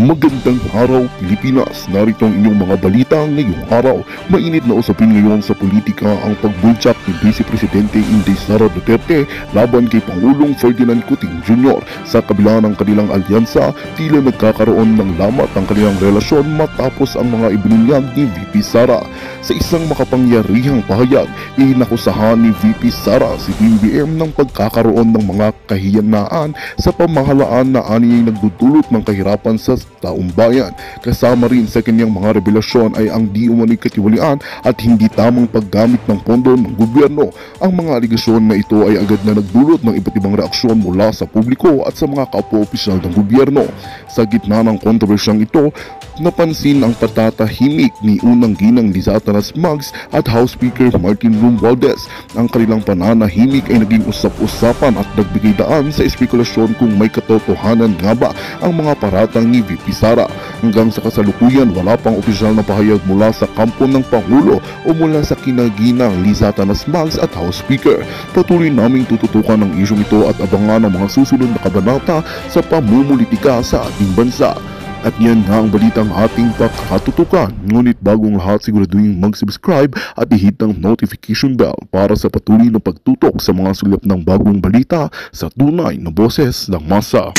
Magandang araw Pilipinas, narito ang inyong mga balita ngayong araw. Mainit na usapin ngayon sa politika ang pagbultsak ni Vice Presidente Inday Sara Duterte laban kay Pangulong Ferdinand Cuting Jr. Sa kabila ng kanilang alyansa, tila nagkakaroon ng lamat ang kanilang relasyon matapos ang mga ibinunyag ni VP Sara. Sa isang makapangyarihang pahayag, inakusahan ni VP Sara si BBM ng pagkakaroon ng mga kahiyanaan sa pamahalaan na aniyay nagdudulot ng kahirapan sa taong bayan. Kasama rin sa kanyang mga revelasyon ay ang di umano'y katiwalian at hindi tamang paggamit ng pondo ng gobyerno. Ang mga aligasyon na ito ay agad na nagdulot ng iba't ibang reaksyon mula sa publiko at sa mga kapwa-opisyal ng gobyerno. Sa gitna ng kontrobersyang ito, napansin ang patatahimik ni unang ginang Liza Atanas Magz at House Speaker Martin Romualdez. Ang kanilang pananahimik ay naging usap-usapan at nagbigay daan sa espekulasyon kung may katotohanan nga ba ang mga paratang ni VP Sara. Hanggang sa kasalukuyan, wala pang opisyal na pahayag mula sa kampo ng Pangulo o mula sa kinaginang Liza Atanas Magz at House Speaker. Patuloy naming tututukan ang isyong ito at abangan ang mga susunod na kabanata sa pamumulitika sa ating bansa. At yan nga ang balitang ating pakatutukan. Ngunit bagong lahat, siguraduhin mag-subscribe at i-hit ang notification bell para sa patuloy na pagtutok sa mga sulap ng bagong balita sa tunay na boses ng masa.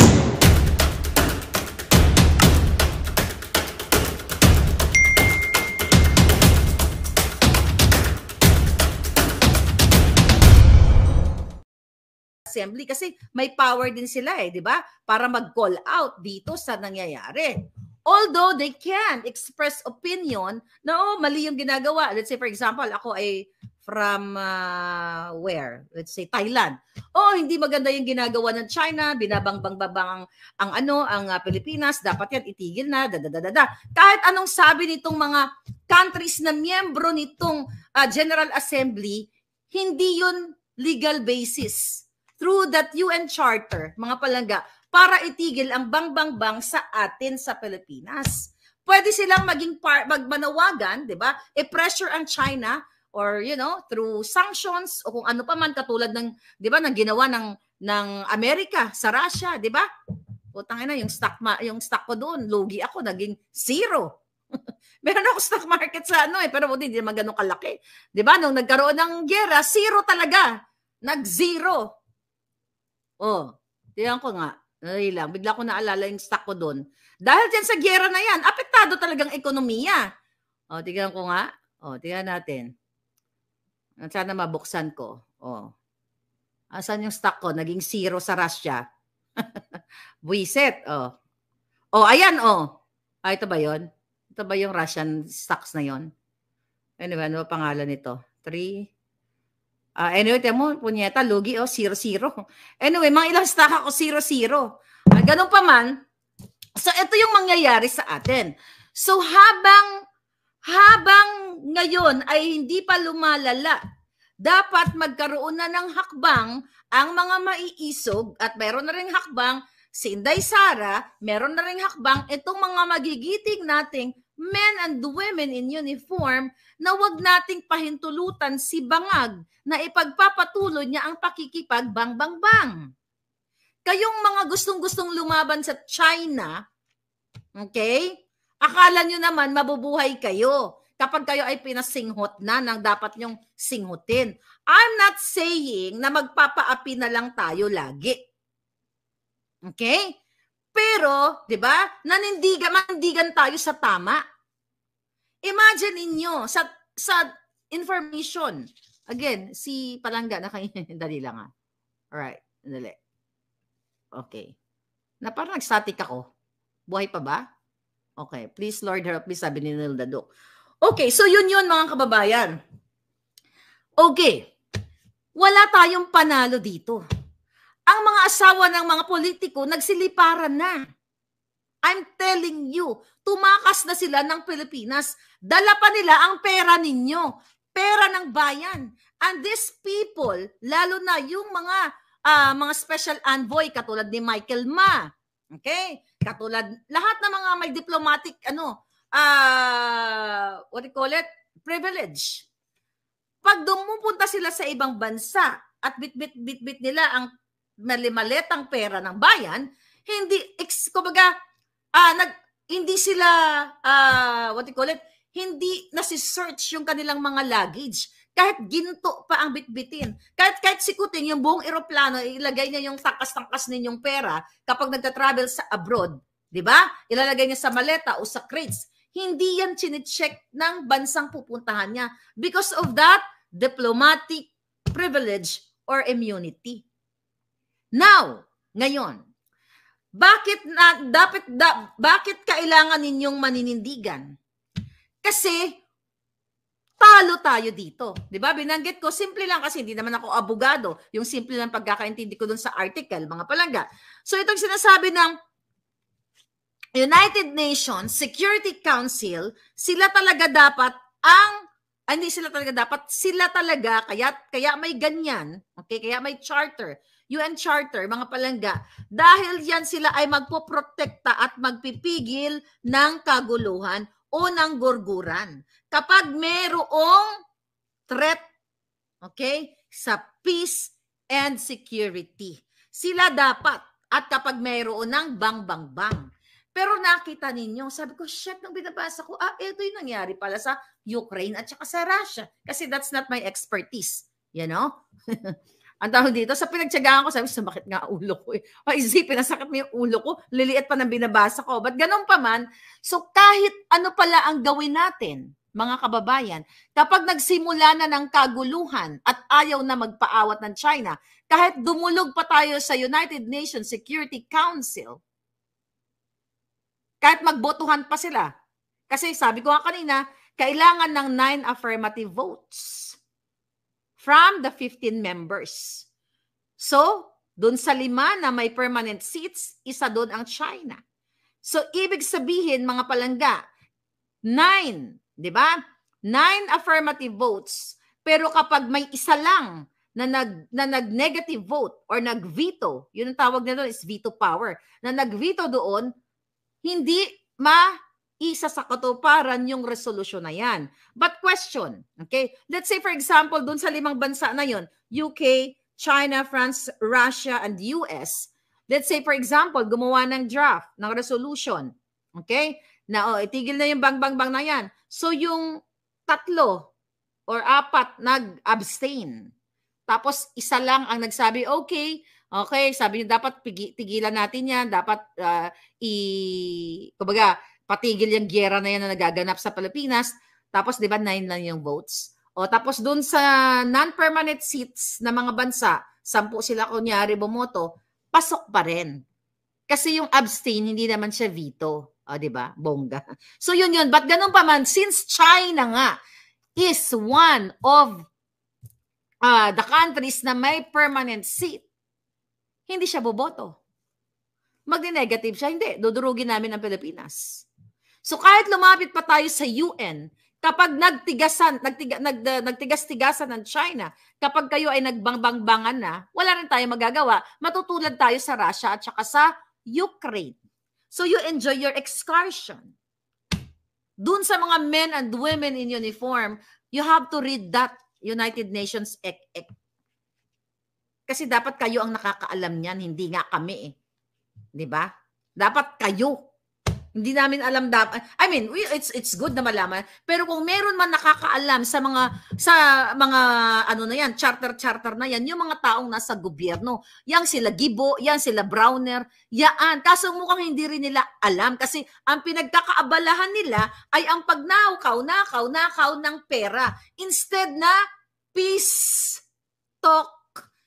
Assembly kasi may power din sila di ba? Para mag-call out dito sa nangyayari. Although they can express opinion na mali yung ginagawa. Let's say for example, ako ay from where? Let's say Thailand. Hindi maganda yung ginagawa ng China, binabangbang-babang ang Pilipinas, dapat yan itigil na, Kahit anong sabi nitong mga countries na miyembro nitong General Assembly, hindi yun legal basis through that UN Charter, mga palangga, para itigil ang bang-bang-bang sa atin sa Pilipinas. Pwede silang maging magmanawagan, di ba? I-pressure ang China or, through sanctions o kung ano pa man katulad ng, di ba, ng ginawa ng Amerika sa Russia, di ba? Putang ina, yung stock ko doon, lugi ako, naging zero. Meron ako stock market sa pero hindi naman ganun kalaki. Di ba? Nung nagkaroon ng giyera, zero talaga. Nag-zero. Tingnan ko nga. Bigla ko naalala yung stock ko doon. Dahil dyan sa giyera na yan, apektado talagang ekonomiya. Tingnan ko nga. Tingnan natin. Sana mabuksan ko. Asan yung stock ko? Naging zero sa Russia. Buisit. Ayan. Ito ba yun? Ito ba yung Russian stocks na yon? Anyway, ano ba pangalan nito? 3... anyway, tiyan mo, punyeta, lugi, 0-0. Anyway, mga ilang stock ako, 0-0. Ganun pa man, so ito yung mangyayari sa atin. So habang ngayon ay hindi pa lumalala, dapat magkaroon na ng hakbang ang mga maiisog at meron na rin hakbang si Inday Sara, meron na rin hakbang itong mga magigiting nating men and women in uniform na wag nating pahintulutan si Bangag na ipagpapatuloy niya ang pakikipag-bang-bang-bang. Kayong mga gustong-gustong lumaban sa China, okay? Akala nyo naman mabubuhay kayo kapag kayo ay pinasinghot na ng dapat nyong singhutin. I'm not saying na magpapaapi na lang tayo lagi. Okay? Pero, di ba, manindigan tayo sa tama. Imagine ninyo, sa information, again, si Palangga, dali lang Alright, dali. Okay. Na parang nag-static ako. Buhay pa ba? Okay, please Lord help me, sabi ni Nilda Do. Okay, so yun mga kababayan. Okay, wala tayong panalo dito. Ang mga asawa ng mga politiko, nagsiliparan na. I'm telling you, tumakas na sila ng Pilipinas. Dala pa nila ang pera ninyo, pera ng bayan. And these people, lalo na yung mga special envoy katulad ni Michael Ma, okay? Katulad lahat ng mga may diplomatic what do you call it? Privilege. Pag dumupunta sila sa ibang bansa at bit nila ang malimaletang pera ng bayan, hindi kumbaga Hindi sila, what you call it, hindi nasi-search yung kanilang mga luggage. Kahit ginto pa ang bitbitin. Kahit sikutin yung buong eroplano, ilagay niya yung tangkas-tangkas ninyong pera kapag nagta-travel sa abroad. Diba? Ilalagay niya sa maleta o sa crates. Hindi yan chine-check ng bansang pupuntahan niya because of that diplomatic privilege or immunity. Now, ngayon, bakit kailangan ninyong maninindigan? Kasi talo tayo dito. 'Di ba? Binanggit ko, simple lang kasi hindi naman ako abogado. Yung simple lang pagkakaintindi ko dun sa article, mga palangga. So itong sinasabi ng United Nations Security Council, sila talaga dapat sila talaga, kaya may ganyan, okay? Kaya may charter, UN Charter, mga palangga, dahil yan sila ay magpoprotekta at magpipigil ng kaguluhan o ng gurguran. Kapag mayroong threat, okay, sa peace and security, sila dapat, at kapag mayroon ng bang. Pero nakita ninyo, sabi ko, shit, nung binabasa ko, ito yung nangyari pala sa Ukraine at saka sa Russia. Kasi that's not my expertise, you know? Ang tawag dito, sa pinagtyagaan ko, sabi, sumakit nga ulo ko. Isipin, nasakit mo yung ulo ko, liliit pa ng binabasa ko. But ganun pa man, so kahit ano pala ang gawin natin, mga kababayan, kapag nagsimula na ng kaguluhan at ayaw na magpaawat ng China, kahit dumulog pa tayo sa United Nations Security Council, kahit magbotohan pa sila, kasi sabi ko nga kanina, kailangan ng 9 affirmative votes from the 15 members. So, dun sa 5 na may permanent seats, isa dun ang China. So, ibig sabihin, mga palangga, 9, di ba? 9 affirmative votes. Pero kapag may isa lang na nag-negative vote or nag-veto, yun ang tawag nila is veto power, na nag-veto doon, hindi isa sa katuparan yung resolution na yan. But question, okay? Let's say for example, dun sa 5 bansa na yon, UK, China, France, Russia, and US. Let's say for example, gumawa ng draft, ng resolution, okay? Na itigil na yung bang na yan. So yung 3 or 4 nag-abstain. Tapos isa lang ang nagsabi, okay, sabi niyo dapat tigilan natin yan, dapat kumbaga, patigil yung giyera na yan na nagaganap sa Pilipinas. Tapos, di ba, 9 lang yung votes. O, tapos dun sa non-permanent seats na mga bansa, 10 sila kunyari bumoto, pasok pa rin. Kasi yung abstain, hindi naman siya veto. O, di ba? Bongga. So, yun. But ganun pa man, since China nga is one of the countries na may permanent seat, hindi siya boboto. Magdi-negative siya, hindi. Dudurugin namin ang Pilipinas. So kahit lumapit pa tayo sa UN, kapag nagtigas-tigasan ng China, kapag kayo ay nagbang-bang-bangan na, wala rin tayo magagawa. Matutulad tayo sa Russia at saka sa Ukraine. So you enjoy your excursion. Dun sa mga men and women in uniform, you have to read that United Nations Act. Kasi dapat kayo ang nakakaalam niyan, hindi nga kami eh. 'Di ba? Dapat kayo. Hindi namin alam dapat. I mean, it's good na malaman, pero kung meron man nakakaalam sa mga ano na yan, charter na yan, yung mga taong nasa gobyerno, yang sila Gibo, yang sila Browner, yaan. Kaso mukhang hindi rin nila alam kasi ang pinagkakaabalahan nila ay ang pagnakaw ng pera. Instead na peace talk,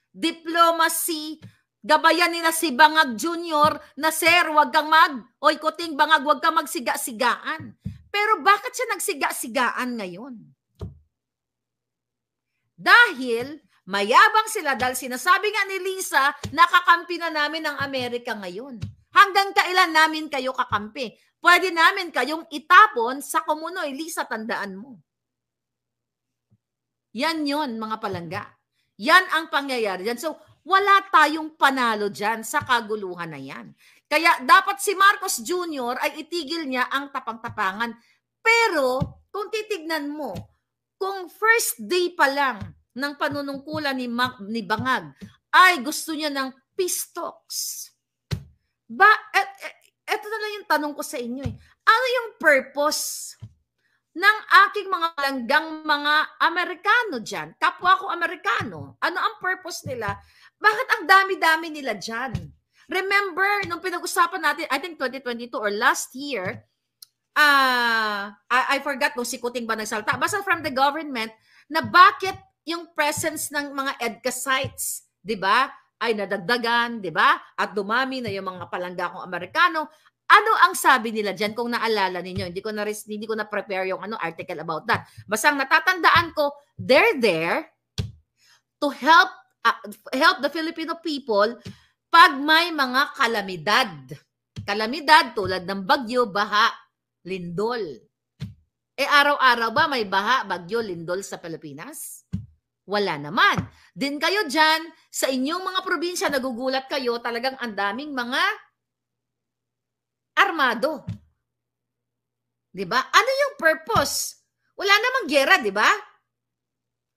diplomacy, gabayan nila si Bangag Jr. na, sir, wag kang oy Kuting Bangag, wag kang magsiga-sigaan. Pero bakit siya nagsiga-sigaan ngayon? Dahil mayabang sila, dahil sinasabi nga ni Lisa, nakakampi na namin ang Amerika ngayon. Hanggang kailan namin kayo kakampi? Pwede namin kayong itapon sa Komunoy. Lisa, tandaan mo. Yan yon mga palangga. Yan ang pangyayari dyan. So, wala tayong panalo dyan sa kaguluhan na yan. Kaya dapat si Marcos Jr. ay itigil niya ang tapang-tapangan. Pero kung titignan mo, kung first day pa lang ng panunungkulan ni Bangag ay gusto niya ng peace talks. eto na lang yung tanong ko sa inyo eh. Ano yung purpose ng aking mga langgang mga Amerikano dyan? Kapwa ko Amerikano. Ano ang purpose nila? Bakit ang dami-dami nila dyan? Remember, nung pinag-usapan natin, I think 2022 or last year, I forgot nung si Kuting ba nagsalta. Basta from the government, na bakit yung presence ng mga EDCA sites, di ba, ay nadagdagan, di ba? At dumami na yung mga palangga kong Amerikano. Ano ang sabi nila dyan kung naalala ninyo? Hindi ko na prepare yung article about that. Basta ang natatandaan ko, they're there to help the Filipino people pag may mga kalamidad. Kalamidad tulad ng bagyo, baha, lindol. Araw-araw ba may baha, bagyo, lindol sa Pilipinas? Wala naman. Din kayo dyan, sa inyong mga probinsya, nagugulat kayo, talagang ang daming mga armado. Diba? Ano yung purpose? Wala namang gera, diba?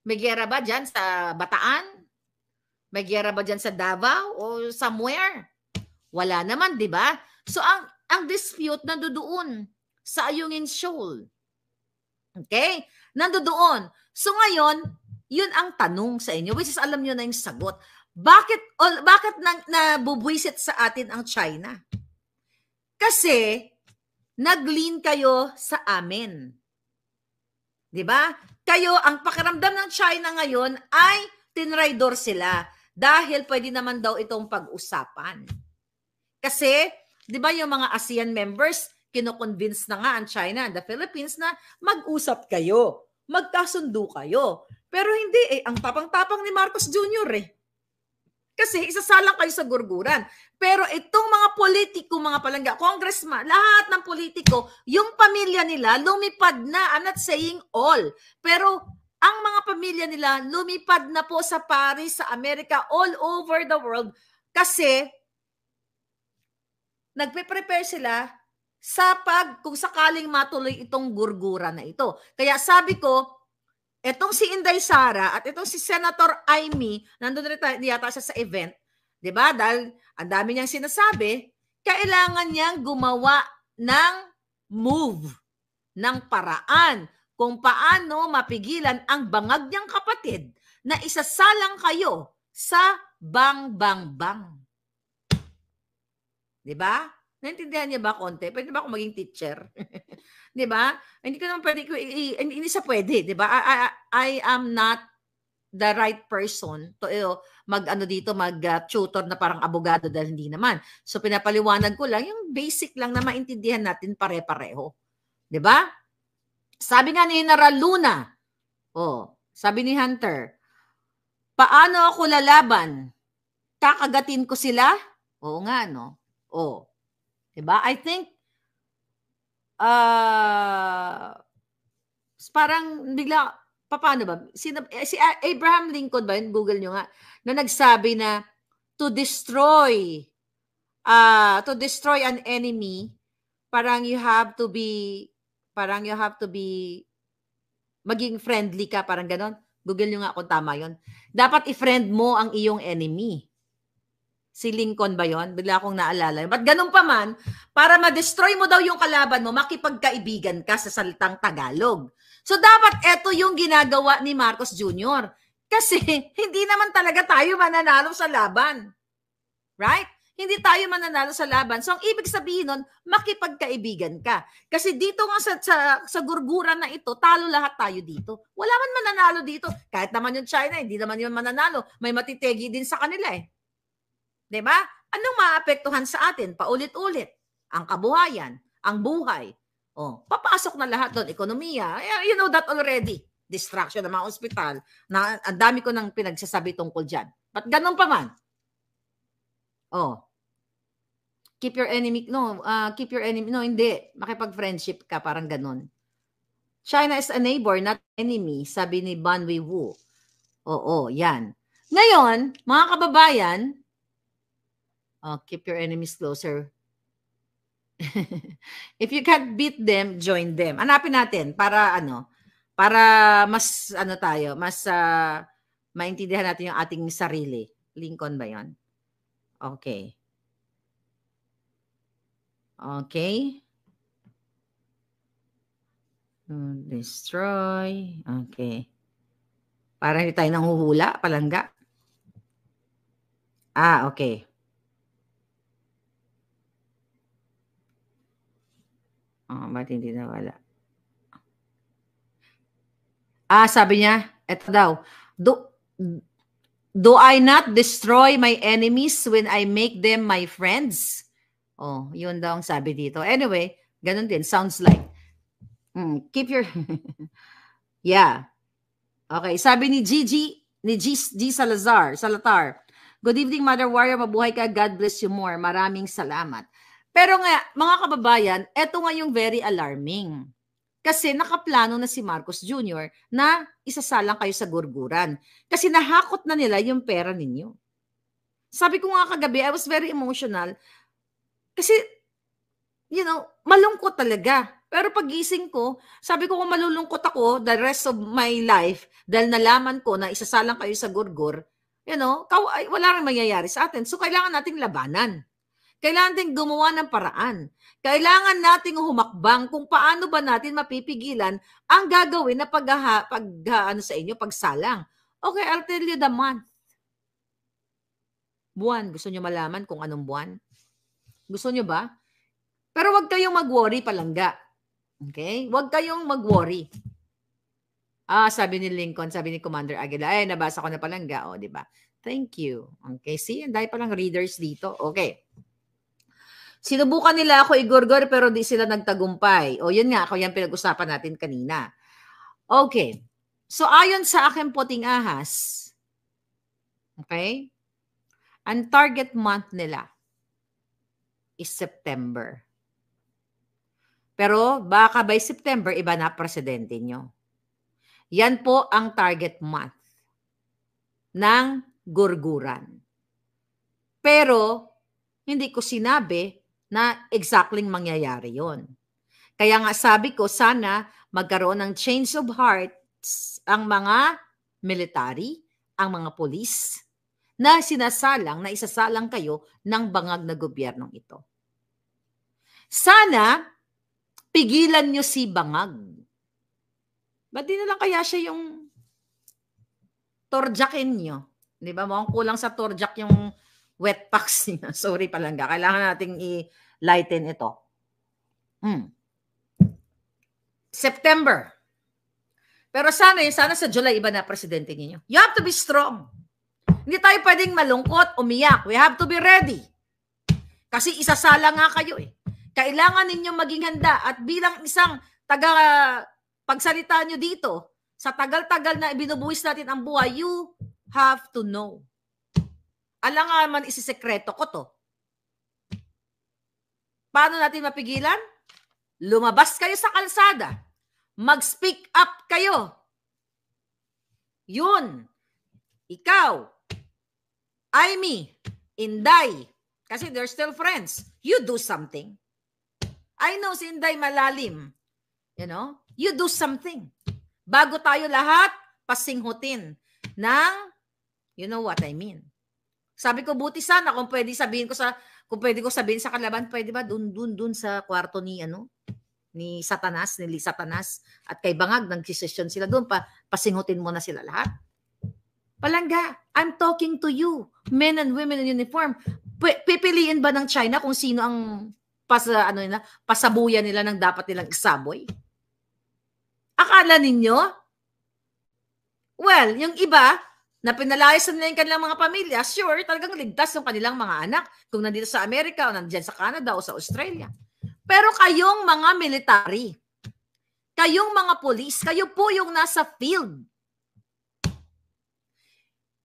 May gera ba dyan sa Bataan? May gera ba dyan sa Davao? O somewhere? Wala naman, diba? So, ang dispute nandoon sa Ayungin Shoal. Okay? Nandoon. So, ngayon, yun ang tanong sa inyo, which is alam nyo na yung sagot. Bakit nabubwisit sa atin ang China? Kasi, nag-lean kayo sa amin. Diba? Kayo, ang pakiramdam ng China ngayon ay tinraidor sila dahil pwede naman daw itong pag-usapan. Kasi, diba yung mga ASEAN members, kino-convince na nga ang China and the Philippines na mag-usap kayo, magkasundo kayo. Pero hindi ang tapang-tapang ni Marcos Jr. Kasi isasalang kayo sa gurguran. Pero itong mga politiko, mga palangga, congressman, lahat ng politiko, yung pamilya nila lumipad na. I'm not saying all. Pero ang mga pamilya nila lumipad na po sa Paris, sa Amerika, all over the world. Kasi nagpe-prepare sila sa kung sakaling matuloy itong gurguran na ito. Kaya sabi ko, etong si Inday Sara at itong si Senator Amy, nandun rin yata siya sa event, di ba? Dahil ang dami niyang sinasabi, kailangan niyang gumawa ng move, ng paraan kung paano mapigilan ang bangag niyang kapatid na isasalang kayo sa bang-bang-bang. Di ba? Naintindihan niya ba konti? Pwede ba ako maging teacher? Di ba? Hindi ko naman pwede, hindi siya pwede, di ba? I am not the right person to mag-tutor na parang abogado dahil hindi naman. So pinapaliwanag ko lang yung basic lang na maintindihan natin pare-pareho. Di ba? Sabi nga ni General Luna, sabi ni Hunter, paano ako lalaban? Kakagatin ko sila? Oo nga, no? Diba? I think parang bigla, paano ba? Si Abraham Lincoln ba, Google nyo nga, na nagsabi na to destroy an enemy, parang you have to be maging friendly ka, parang ganon. Google nyo nga kung tama yon. Dapat i-friend mo ang iyong enemy. Si Lincoln ba yon? Bigla akong naalala. But ganun pa man, para ma-destroy mo daw yung kalaban mo, makipagkaibigan ka sa salitang Tagalog. So dapat eto yung ginagawa ni Marcos Jr. Kasi hindi naman talaga tayo mananalo sa laban. Right? Hindi tayo mananalo sa laban. So ang ibig sabihin nun, makipagkaibigan ka. Kasi dito nga sa gurguran na ito, talo lahat tayo dito. Wala man mananalo dito. Kahit naman yung China, hindi naman yun mananalo. May matitegi din sa kanila eh. Diba? Anong maapektuhan sa atin? Paulit-ulit. Ang kabuhayan, ang buhay. Papasok na lahat doon. Ekonomiya. You know that already. Distraction ng mga ospital. Ang dami ko nang pinagsasabi tungkol dyan. But ganun pa man. Keep your enemy. No, keep your enemy. No, hindi. Makipag-friendship ka. Parang ganun. China is a neighbor, not enemy. Sabi ni Ban Weiwu. Yan. Ngayon, mga kababayan, keep your enemies closer. If you can't beat them, join them. Hanapin natin para mas tayo, mas maintindihan natin yung ating sarili. Lincoln ba 'yon? Okay. Okay. Destroy. Okay. Para hindi tayo nanghuhula, palangga. Okay. Ba't hindi nawala? Sabi niya, eto daw, do I not destroy my enemies when I make them my friends? Yun daw ang sabi dito. Anyway, ganun din. Sounds like. Keep your... Yeah. Okay. Sabi ni G Salatar. Good evening, Mother Warrior. Mabuhay ka. God bless you more. Maraming salamat. Pero nga, mga kababayan, eto nga yung very alarming. Kasi nakaplano na si Marcos Jr. na isasalang kayo sa gurguran. Kasi nahakot na nila yung pera ninyo. Sabi ko nga kagabi, I was very emotional. Kasi, malungkot talaga. Pero pagising ko, sabi ko kung malulungkot ako the rest of my life dahil nalaman ko na isasalang kayo sa gurgur, wala rin mangyayari sa atin. So, kailangan nating labanan. Kailangan natin gumawa ng paraan. Kailangan nating humakbang kung paano ba natin mapipigilan ang gagawin na pagsalang. Okay, I'll tell you the month. Buwan. Gusto nyo malaman kung anong buwan? Gusto nyo ba? Pero wag kayong mag-worry, palangga. Okay? Wag kayong mag-worry. Sabi ni Lincoln, sabi ni Commander Aguila, nabasa ko na palangga. Di ba? Thank you. Okay, see? Dahil palang readers dito. Okay. Sinubukan nila ako igurgur pero di sila nagtagumpay. Yun nga, ako yan pinag-usapan natin kanina. Okay. So, ayon sa aking puting ahas, okay, ang target month nila is September. Pero baka by September, iba na presidente nyo. Yan po ang target month ng gurguran. Pero, hindi ko sinabi na exactly mangyayari yon. Kaya nga sabi ko, sana magkaroon ng change of hearts ang mga military, ang mga polis, na isasalang kayo ng bangag na gobyernong ito. Sana, pigilan nyo si bangag. Ba't di na lang kaya siya yung torjakin nyo? Di ba? Mukhang kulang sa torjak yung wet packs niya. Sorry palangga. Kailangan nating i-lighten ito. September. Pero sana sa July iba na presidente niyo. You have to be strong. Hindi tayo pwedeng malungkot, umiyak. We have to be ready. Kasi isasala nga kayo eh. Kailangan ninyong maging handa at bilang isang pagsalita nyo dito, sa tagal-tagal na ibinubuwis natin ang buhay, you have to know. Alangan man isisekreto ko to. Paano natin mapigilan? Lumabas kayo sa kalsada. Mag-speak up kayo. Yun. Ikaw. Amy. Inday. Kasi they're still friends. You do something. I know si Inday malalim. You do something. Bago tayo lahat, pasinghutin ng, you know what I mean. Sabi ko, buti sana kung pwede ko sabihin sa kalaban, pwede ba dun sa kwarto ni Satanas, ni Satanas at kay Bangag, nag-session sila doon, pasingutin mo na sila lahat. Palangga, I'm talking to you, men and women in uniform. Pipiliin ba ng China kung sino ang pasabuyan nila ng dapat nilang isaboy? Akala ninyo? Well, yung iba, na pinalayas nila yung kanilang mga pamilya, sure, talagang ligtas yung kanilang mga anak kung nandito sa Amerika o nandiyan sa Canada o sa Australia. Pero kayong mga military, kayong mga police, kayo po yung nasa field.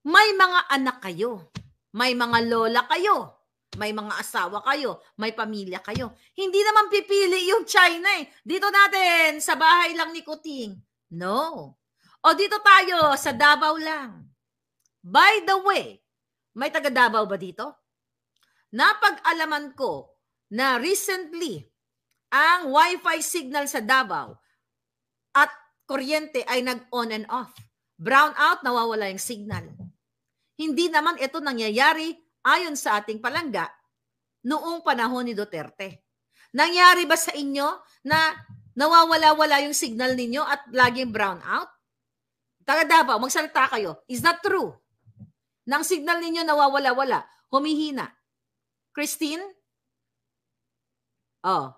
May mga anak kayo, may mga lola kayo, may mga asawa kayo, may pamilya kayo. Hindi naman pipili yung China eh. Dito natin, sa bahay lang ni Kuting. No. O dito tayo, sa Davao lang. By the way, may taga Davao ba dito? Napag-alaman ko na recently, ang Wi-Fi signal sa Davao at kuryente ay nag-on and off. Brown out, nawawala yung signal. Hindi naman ito nangyayari ayon sa ating palangga noong panahon ni Duterte. Nangyari ba sa inyo na nawawala-wala yung signal ninyo at laging brown out? Taga Davao, magsalita kayo. Is that true? Nang signal ninyo nawawala-wala, humihina. Christine? Oh.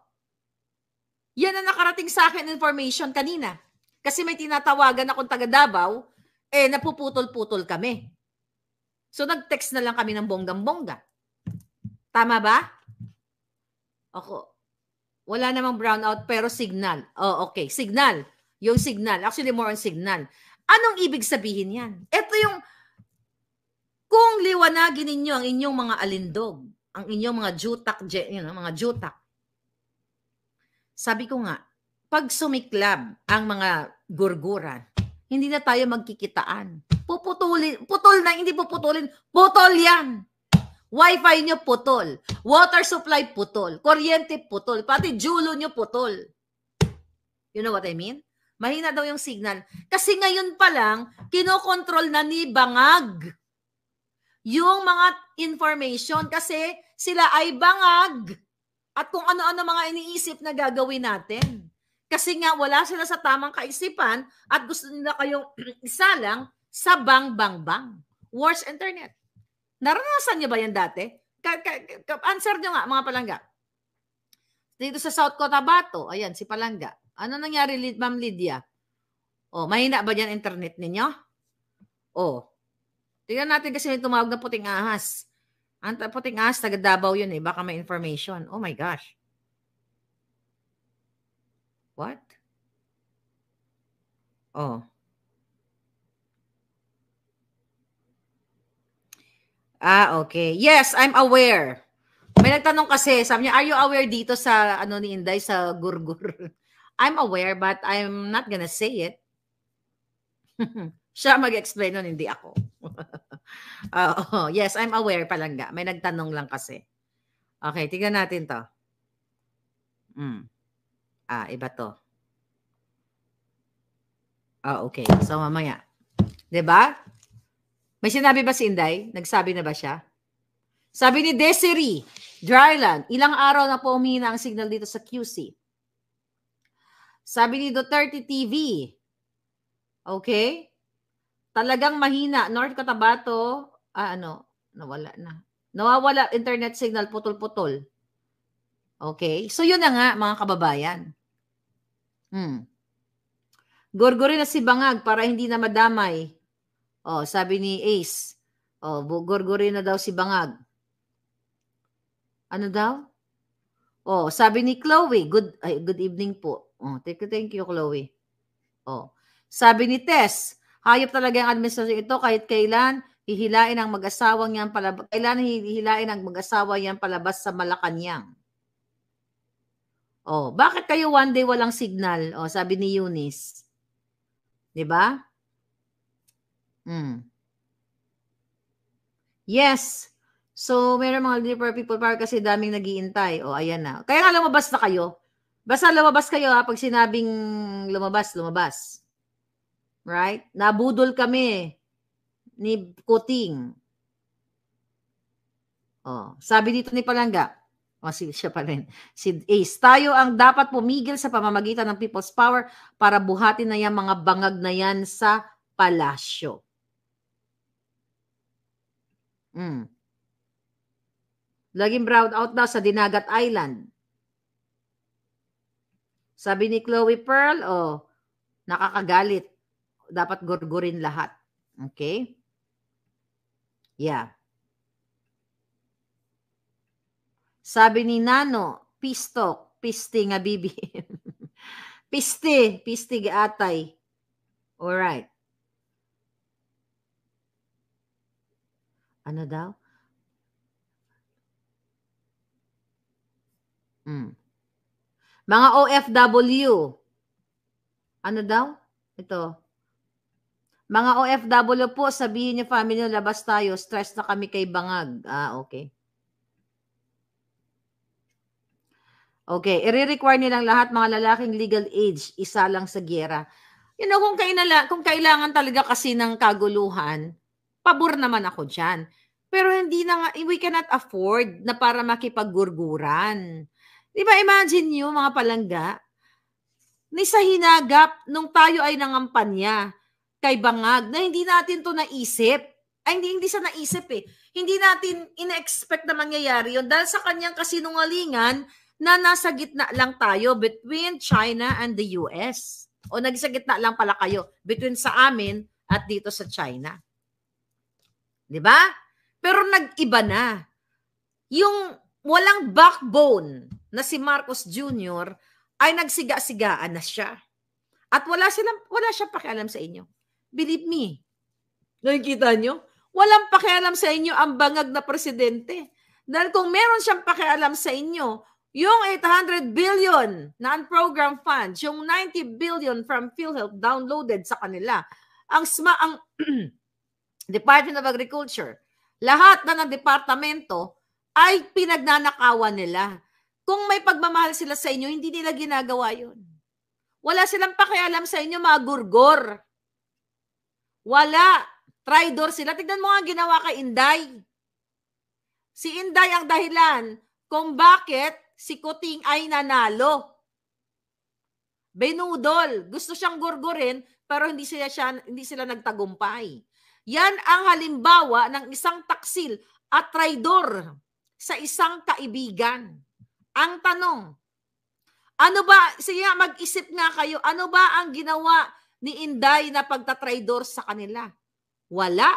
Yan ang nakarating sa akin information kanina. Kasi may tinatawagan akong taga Davao, napuputol-putol kami. So nag-text na lang kami ng bonggang-bongga. Tama ba? Ako. Wala namang brownout pero signal. Oh, okay. Signal. Yung signal. Actually, more on signal. Anong ibig sabihin yan? Ito yung kung liwanagin ninyo ang inyong mga alindog, ang inyong mga jutak, mga jutak. Sabi ko nga, pag sumiklab ang mga gurguran, hindi na tayo magkikitaan. Puputulin. Putol na, hindi puputulin. Putol yan. Wi-Fi nyo putol. Water supply putol. Kuryente putol. Pati julo nyo putol. You know what I mean? Mahina daw yung signal. Kasi ngayon pa lang, kinokontrol na ni Bangag yung mga information kasi sila ay bangag at kung ano-ano mga iniisip na gagawin natin. Kasi nga wala sila sa tamang kaisipan at gusto nila kayong isalang sa bang-bang-bang. Worst internet. Naranasan niyo ba yan dati? Answer niyo nga, mga palangga. Dito sa South Cotabato, ayan, si Palangga. Ano nangyari, Ma'am Lydia? Oh, mahina ba dyan internet ninyo? Oh. Tingnan natin kasi may tumawag na puting ahas. Ang puting ahas, taga Davao yun eh. Baka may information. Oh my gosh. What? Oh. Okay. Yes, I'm aware. May nagtanong kasi, sabi niya, are you aware dito sa, ni Inday, sa gurgur? I'm aware, but I'm not gonna say it. Siya mag-explain nun, hindi ako. Yes, I'm aware, Palangga. May nagtanong lang kasi. Okay, tignan natin to. Iba to. Okay. So, mamaya. Diba? May sinabi ba si Inday? Nagsabi na ba siya? Sabi ni Desiree, Dryland, ilang araw na po umihina ang signal dito sa QC. Sabi ni Duterte TV, okay? Talagang mahina. North Cotabato, nawala na. Nawawala internet signal, putol-putol. Okay? So, yun na nga, mga kababayan. Gurgurin na si Bangag para hindi na madamay. Sabi ni Ace. Gurgurin na daw si Bangag. Ano daw? Sabi ni Chloe, good evening po. Thank you, Chloe. Sabi ni Tess, hayop talaga ang administrasyon ito kahit kailan hihilain ang mag-asawang yan palabas. Kailan hihilain ang mag-asawa yan palabas sa Malacanang? Bakit kayo one day walang signal? Sabi ni Eunice. 'Di ba? Yes. So, meron mga liver people para kasi daming nagiintay. Ayan na. Kaya nga lumabas na kayo. Basta lumabas kayo pag sinabing lumabas. Right? Nabudol kami ni Kuting. Sabi dito ni Palangga. Siya pa rin. Si Ace, tayo ang dapat pumigil sa pamamagitan ng people's power para buhatin na yan mga bangag na yan sa palasyo. Laging brown out daw sa Dinagat Island. Sabi ni Chloe Pearl, nakakagalit. Dapat gurgurin lahat. Okay? Yeah. Sabi ni Nano, pistok, pisti nga bibi. pisti gaatay. Alright. Ano daw? Mga OFW. Ano daw? Ito. Mga OFW po, sabihin niyo family niyo, labas tayo. Stress na kami kay Bangag. Okay. Okay, i-require nilang lahat mga lalaking legal age, isa lang sa giyera. Kung kailangan talaga kasi ng kaguluhan, pabor naman ako dyan. Pero hindi na nga, we cannot afford na para makipaggurguran. Di ba, imagine nyo, mga palangga, ni sa hinagap nung tayo ay nangampanya kay Bangag na hindi natin to naisip. Ay, hindi siya naisip eh. Hindi natin ina-expect na mangyayari yun dahil sa kanyang kasinungalingan na nasa gitna lang tayo between China and the US. O nasa gitna lang pala kayo between sa amin at dito sa China. Di ba? Pero nag-iba na. Yung walang backbone na si Marcos Jr. ay nagsiga-sigaan na siya. At wala siyang pakialam sa inyo. Believe me. Nakikita nyo? Walang pakialam sa inyo ang bangag na presidente. Dahil kung meron siyang pakialam sa inyo, yung 800 billion na unprogrammed funds, yung 90 billion from PhilHealth downloaded sa kanila, ang Department of Agriculture, lahat na ng departamento ay pinagnanakawan nila. Kung may pagmamahal sila sa inyo, hindi nila ginagawa yun. Wala silang pakialam sa inyo, mga gurgor. Wala. Traidor sila. Tignan mo nga ginawa kay Inday. Si Inday ang dahilan kung bakit si Kuting ay nanalo. Benudol. Gusto siyang gurgurin pero hindi sila nagtagumpay. Yan ang halimbawa ng isang taksil at traidor sa isang kaibigan. Ang tanong, ano ba, sige nga, mag-isip nga kayo, ano ba ang ginawa ni Inday na pagtatraidor sa kanila? Wala.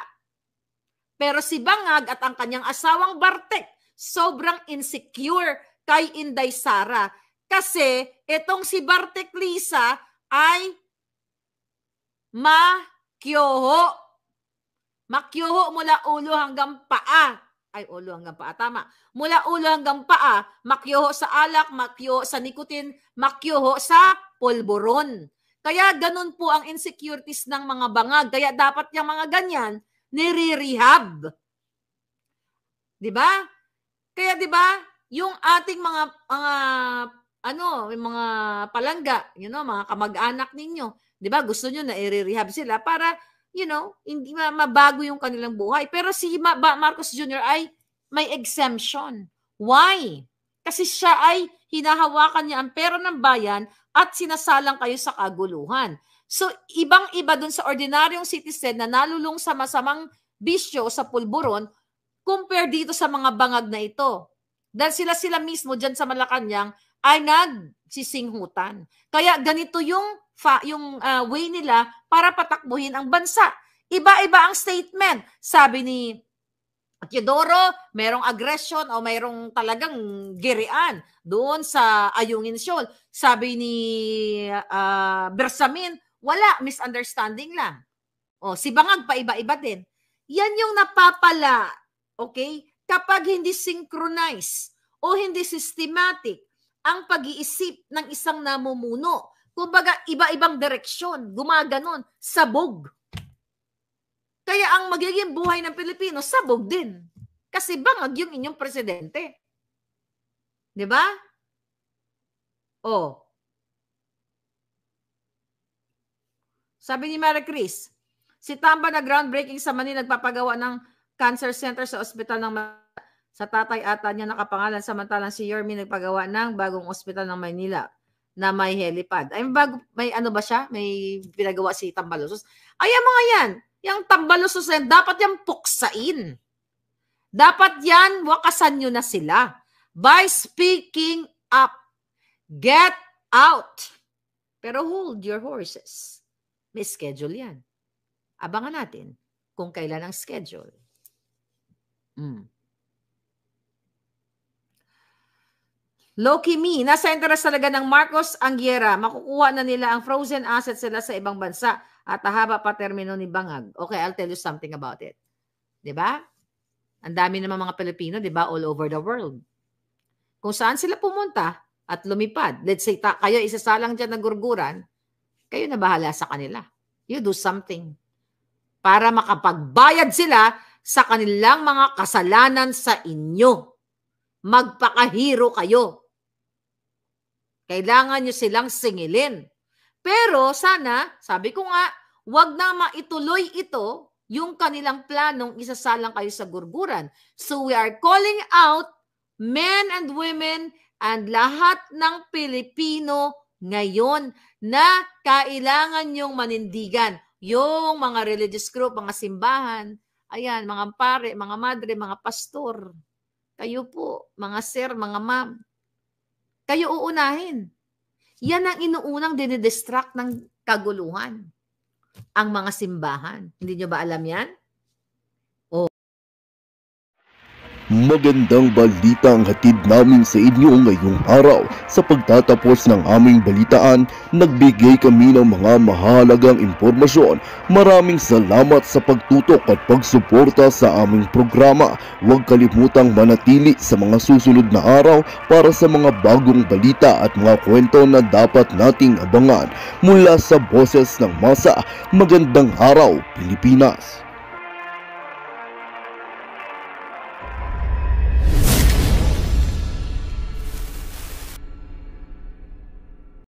Pero si Bangag at ang kanyang asawang Bartek, sobrang insecure kay Inday Sara. Kasi itong si Bartek Lisa ay makyoho. Makyoho mula ulo hanggang paa. Ay, ulo hanggang paa. Tama. Mula ulo hanggang paa, makyoho sa alak, makyoho sa nikotin, makyoho sa polboron. Kaya ganun po ang insecurities ng mga bangag. Kaya dapat yung mga ganyan, nire-rehab. Diba? Kaya diba, yung ating mga palangga, mga kamag-anak ninyo, diba, gusto nyo na i-rehab sila para hindi mabago yung kanilang buhay. Pero si Marcos Jr. ay may exemption. Why? Kasi siya ay hinahawakan niya ang pera ng bayan at sinasalang kayo sa kaguluhan. So, ibang-iba dun sa ordinaryong citizen na nalulung sa masamang bisyo sa pulburon compare dito sa mga bangag na ito. Dahil sila mismo dyan sa Malacanang ay nagsisinghutan. Kaya ganito yung way nila para patakbuhin ang bansa. Iba-iba ang statement. Sabi ni Teodoro, merong aggression o merong talagang girian doon sa Ayungin Shoal. Sabi ni Bersamin, wala, misunderstanding lang. O, si Bangag pa iba-iba din. Yan yung napapala, okay? Kapag hindi synchronize o hindi systematic ang pag-iisip ng isang namumuno. Kumbaga, iba-ibang direksyon, gumaganon, sabog. Kaya ang magiging buhay ng Pilipino, sabog din. Kasi bangag yung inyong presidente. Di ba? Oh. Sabi ni Mary Chris, si Tamba na groundbreaking sa Manila, nagpapagawa ng cancer center sa ospital ng sa tatay ata niya nakapangalan, samantalang si Yormi nagpagawa ng bagong ospital ng Manila na may helipad. Ay, may ano ba siya? May pinagawa si Tambalusos. Ay, mga yan. Yung Tambalusos yan, dapat yan puksain. Dapat yan, wakasan nyo na sila. By speaking up. Get out. Pero hold your horses. May schedule yan. Abangan natin kung kailan ang schedule. Low-key me, nasa interes talaga ng Marcos Anguera. Makukuha na nila ang frozen assets sila sa ibang bansa at haba pa termino ni Bangag. Okay, I'll tell you something about it. Diba? Ang dami naman mga Pilipino, diba? All over the world. Kung saan sila pumunta at lumipad, let's say, kayo isasalang dyan na gurguran, kayo na bahala sa kanila. You do something. Para makapagbayad sila sa kanilang mga kasalanan sa inyo. Magpakahiro kayo. Kailangan nyo silang singilin. Pero sana, sabi ko nga, wag na maituloy ito yung kanilang planong isasalang kayo sa gurguran. So we are calling out men and women and lahat ng Pilipino ngayon na kailangan yung manindigan. Yung mga religious group, mga simbahan, ayan, mga pare, mga madre, mga pastor, kayo po, mga sir, mga ma'am, kayo uunahin. Yan ang inuunang dinidistract ng kaguluhan. Ang mga simbahan. Hindi nyo ba alam yan? Magandang balita ang hatid namin sa inyo ngayong araw. Sa pagtatapos ng aming balitaan, nagbigay kami ng mga mahalagang impormasyon. Maraming salamat sa pagtutok at pagsuporta sa aming programa. Huwag kalimutang manatili sa mga susunod na araw para sa mga bagong balita at mga kwento na dapat nating abangan. Mula sa Boses ng Masa, magandang araw, Pilipinas!